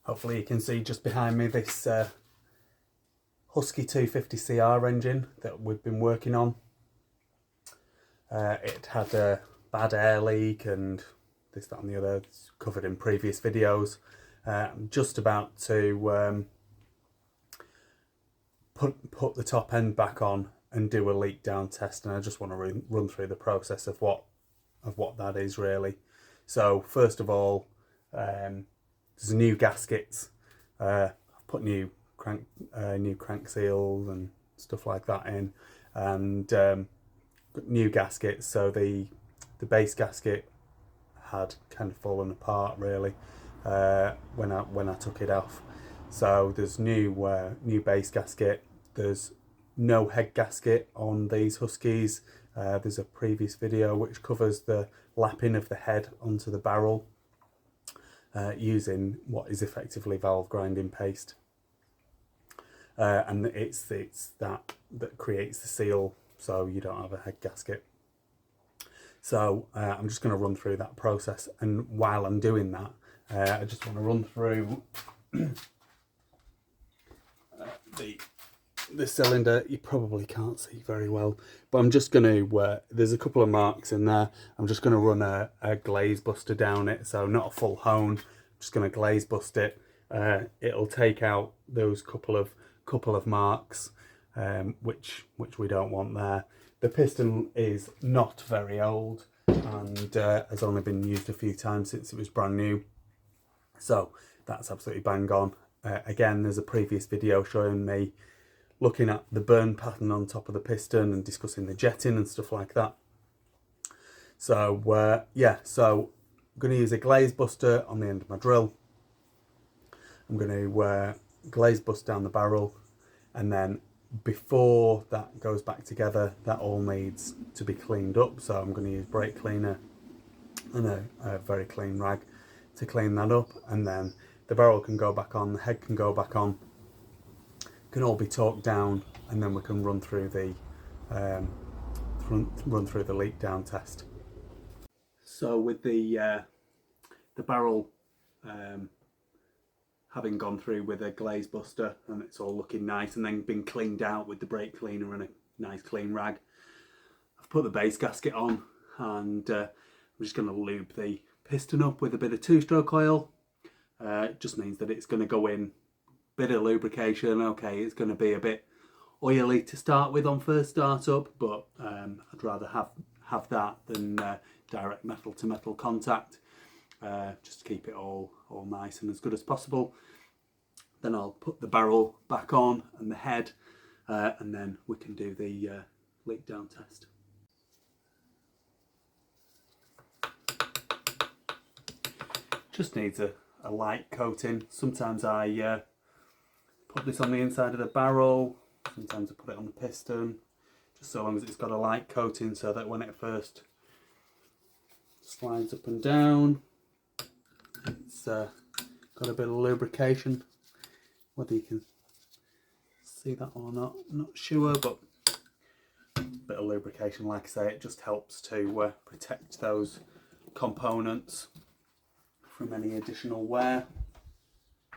Hopefully you can see just behind me this Husky 250cr engine that we've been working on. It had a bad air leak and this, that and the other. It's covered in previous videos. I'm just about to put the top end back on and do a leak down test, and I just want to run through the process of what that is really. So first of all, there's new gaskets. I've put new crank seals and stuff like that in, and new gaskets. So the base gasket had kind of fallen apart really when I took it off. So there's new base gasket. There's no head gasket on these Huskies. There's a previous video which covers the lapping of the head onto the barrel using what is effectively valve grinding paste, and it's that creates the seal, so you don't have a head gasket. So I'm just going to run through that process, and while I'm doing that, I just want to run through the cylinder. You probably can't see very well, but I'm just going to, there's a couple of marks in there. I'm just going to run a glaze buster down it, so not a full hone. I'm just going to glaze bust it. It'll take out those couple of marks, which we don't want there. The piston is not very old and has only been used a few times since it was brand new, so that's absolutely bang on. Again, there's a previous video showing me looking at the burn pattern on top of the piston and discussing the jetting and stuff like that. So yeah, so I'm going to use a glaze buster on the end of my drill. I'm going to glaze bust down the barrel, and then before that goes back together, that all needs to be cleaned up. So I'm going to use brake cleaner and a very clean rag to clean that up, and then the barrel can go back on, the head can go back on, can all be torqued down, and then we can run through the leak down test. So with the barrel having gone through with a glaze buster and it's all looking nice, and then been cleaned out with the brake cleaner and a nice clean rag, I've put the base gasket on, and I'm just going to lube the piston up with a bit of 2-stroke oil. It just means that it's going to go in, bit of lubrication. Okay, it's going to be a bit oily to start with on first startup, but I'd rather have that than direct metal to metal contact, just to keep it all nice and as good as possible. Then I'll put the barrel back on and the head, and then we can do the leak down test. Just needs a light coating. Sometimes I put this on the inside of the barrel, sometimes I put it on the piston, just so long as it's got a light coating, so that when it first slides up and down, it's got a bit of lubrication. Whether you can see that or not, I'm not sure, but a bit of lubrication, like I say, it just helps to protect those components from any additional wear.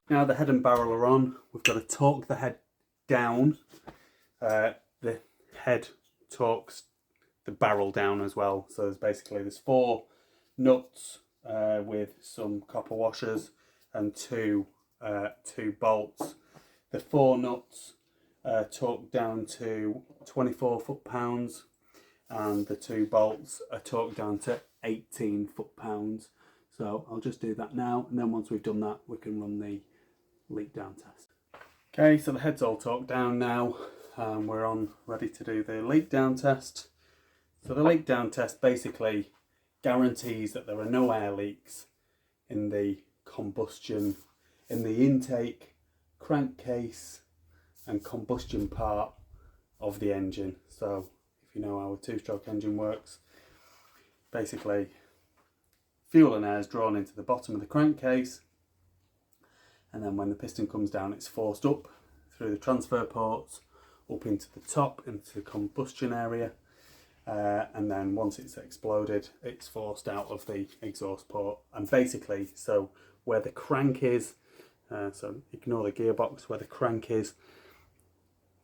Now the head and barrel are on, we've got to torque the head down. The head torques the barrel down as well. So there's 4 nuts with some copper washers and two bolts. The 4 nuts torqued down to 24 foot-pounds, and the 2 bolts are torqued down to 18 foot-pounds. So I'll just do that now, and then once we've done that, we can run the leak down test. Okay, so the head's all torqued down now, and we're on ready to do the leak down test. So the leak down test basically guarantees that there are no air leaks in the combustion, in the intake, crankcase and combustion part of the engine. So if you know how a 2-stroke engine works, basically fuel and air is drawn into the bottom of the crankcase, and then when the piston comes down, it's forced up through the transfer ports up into the top, into the combustion area, and then once it's exploded, it's forced out of the exhaust port. And basically, so where the crank is, So ignore the gearbox where the crank is.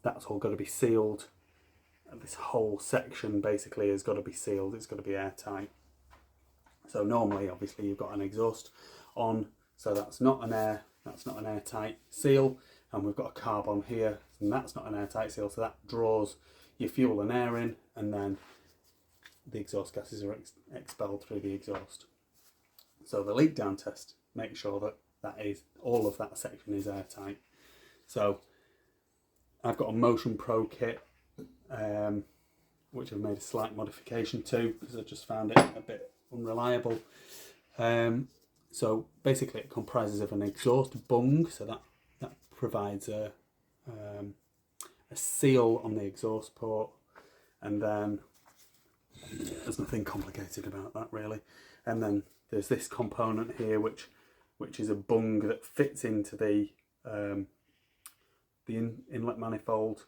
That's all got to be sealed. And this whole section basically has got to be sealed. It's got to be airtight. So normally, obviously, you've got an exhaust on, so that's not an airtight seal, and we've got a carb on here, and that's not an airtight seal. So that draws your fuel and air in, and then the exhaust gases are expelled through the exhaust. So the leak down test makes sure that all of that section is airtight. So I've got a Motion Pro kit, which I've made a slight modification to because I just found it a bit unreliable. So basically it comprises of an exhaust bung, so that provides a seal on the exhaust port, and then there's nothing complicated about that really. And then there's this component here which is a bung that fits into the inlet manifold.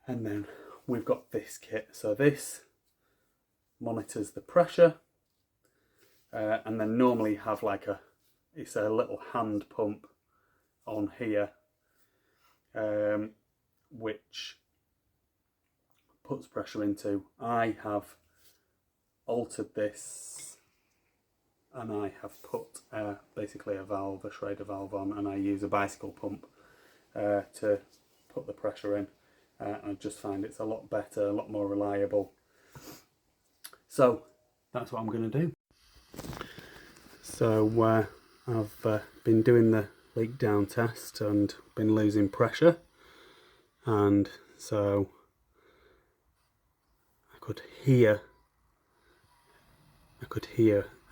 And then we've got this kit. So this monitors the pressure, and then normally have it's a little hand pump on here, which puts pressure into. I have altered this, and I have put basically a Schrader valve on, and I use a bicycle pump to put the pressure in. I just find it's a lot better, a lot more reliable. So that's what I'm going to do. So I've been doing the leak down test and been losing pressure, and so I could hear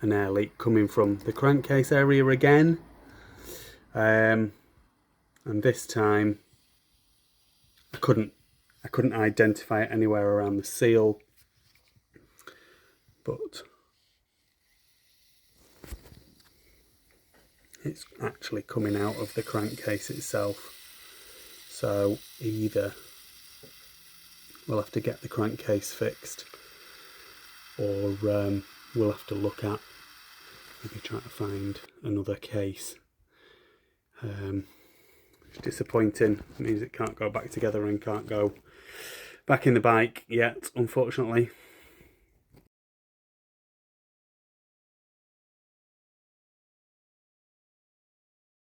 an air leak coming from the crankcase area again, and this time I couldn't identify it anywhere around the seal, but it's actually coming out of the crankcase itself. So either we'll have to get the crankcase fixed, or we'll have to look at maybe trying to find another case. It's disappointing. It means it can't go back together and can't go back in the bike yet, unfortunately.